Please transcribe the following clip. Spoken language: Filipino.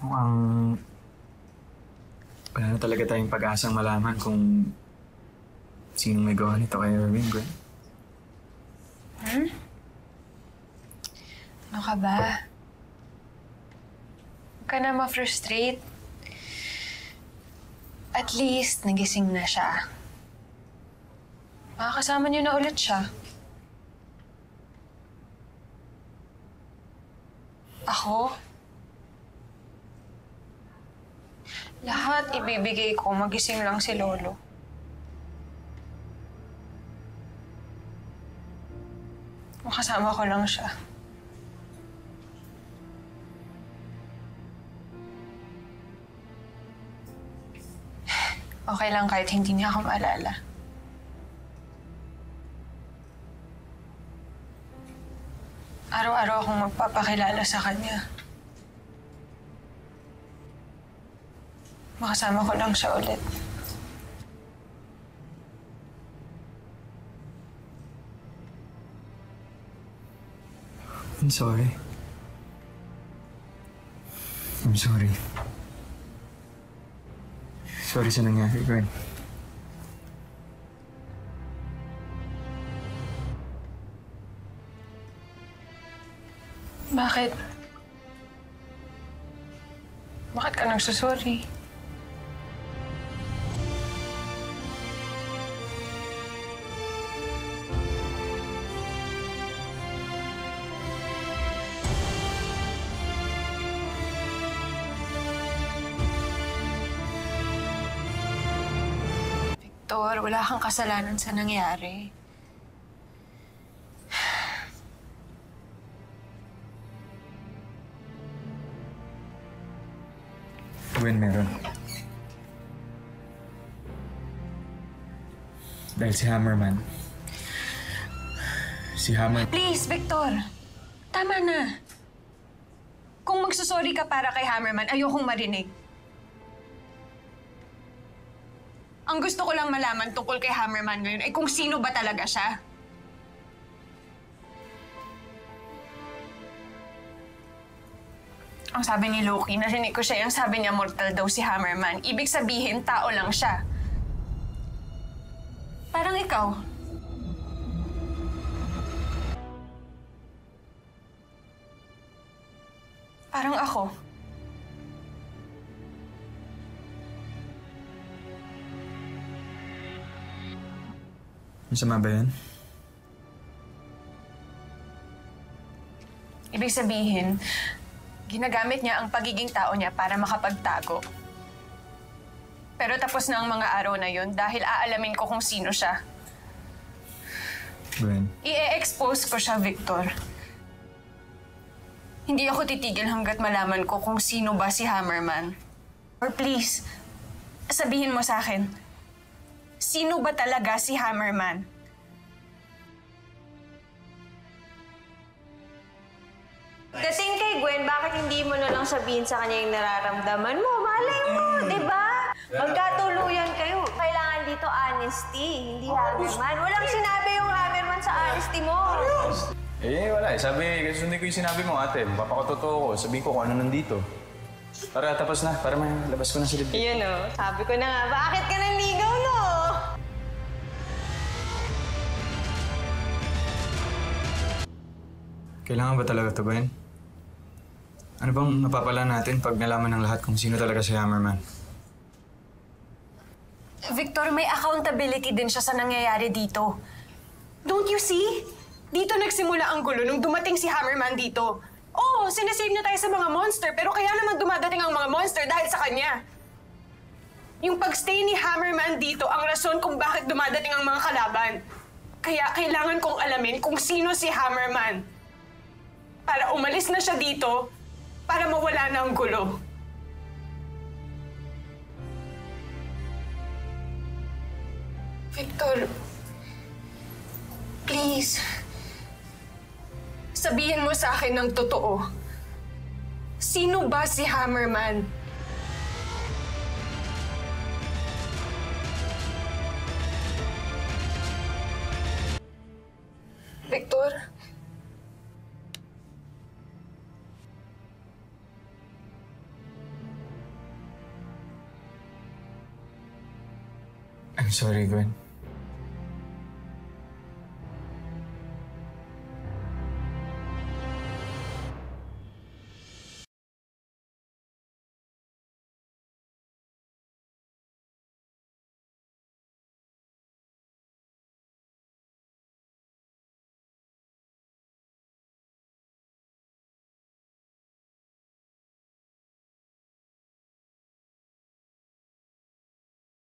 Mukhang wala na talaga tayong pag-asang malaman kung sinong may gawa nito kay Erwin, Gwen. Ano ka ba? Huwag ka na ma-frustrate. At least, nagising na siya. Makakasama niyo na ulit siya. Ako? Lahat ibibigay ko, magising lang si Lolo. Makasama ko lang siya. Okay lang kahit hindi niya ako maalala. Araw-araw akong magpapakilala sa kanya. Makasama ko lang siya ulit. I'm sorry. I'm sorry. Sorry sa nangyari, Gwen. Bakit? Bakit ka nagsusorry? Victor, wala kang kasalanan sa nangyari. Gwen, meron. Dahil si Hammerman. Please, Victor! Tama na. Kung magsusorry ka para kay Hammerman, ayokong marinig. Ang gusto ko lang malaman tungkol kay Hammerman ngayon ay kung sino ba talaga siya. Ang sabi ni Loki, narinig ko siya yung sabi niya mortal daw si Hammerman. Ibig sabihin, tao lang siya. Parang ikaw. Parang ako. Masama ba yan? Ibig sabihin, ginagamit niya ang pagiging tao niya para makapagtago. Pero tapos na ang mga araw na yun dahil aalamin ko kung sino siya. Gwen. I-expose ko siya, Victor. Hindi ako titigil hanggat malaman ko kung sino ba si Hammerman. Or please, sabihin mo sa akin, sino ba talaga si Hammerman? Dating kay Gwen, bakit hindi mo na lang sabihin sa kanya yung nararamdaman mo? Malay mo, di ba? Magkatuluyan kayo. Kailangan dito honesty, hindi Hammerman. Walang sinabi yung Hammerman sa honesty mo. Wala eh. Susundin ko yung sinabi mo, ate. Papakototoo ko. Sabihin ko kung ano nandito. Tara, tapos na. Para may labas ko na si Libby. Yun o, sabi ko na nga, bakit ka nanligaw, no? Kailangan ba talaga ito, Gwen? Ano bang mapapala natin pag nalaman ng lahat kung sino talaga si Hammerman? Victor, may accountability din siya sa nangyayari dito. Don't you see? Dito nagsimula ang gulo nung dumating si Hammerman dito. Oo, sinasave niya tayo sa mga monster, pero kaya naman dumadating ang mga monster dahil sa kanya. Yung pagstay ni Hammerman dito ang rason kung bakit dumadating ang mga kalaban. Kaya kailangan kong alamin kung sino si Hammerman. Para umalis na siya dito, para mawala na ang gulo. Victor, please. Sabihin mo sa akin ng totoo. Sino ba si Hammerman? Victor? Sorry, Gwen.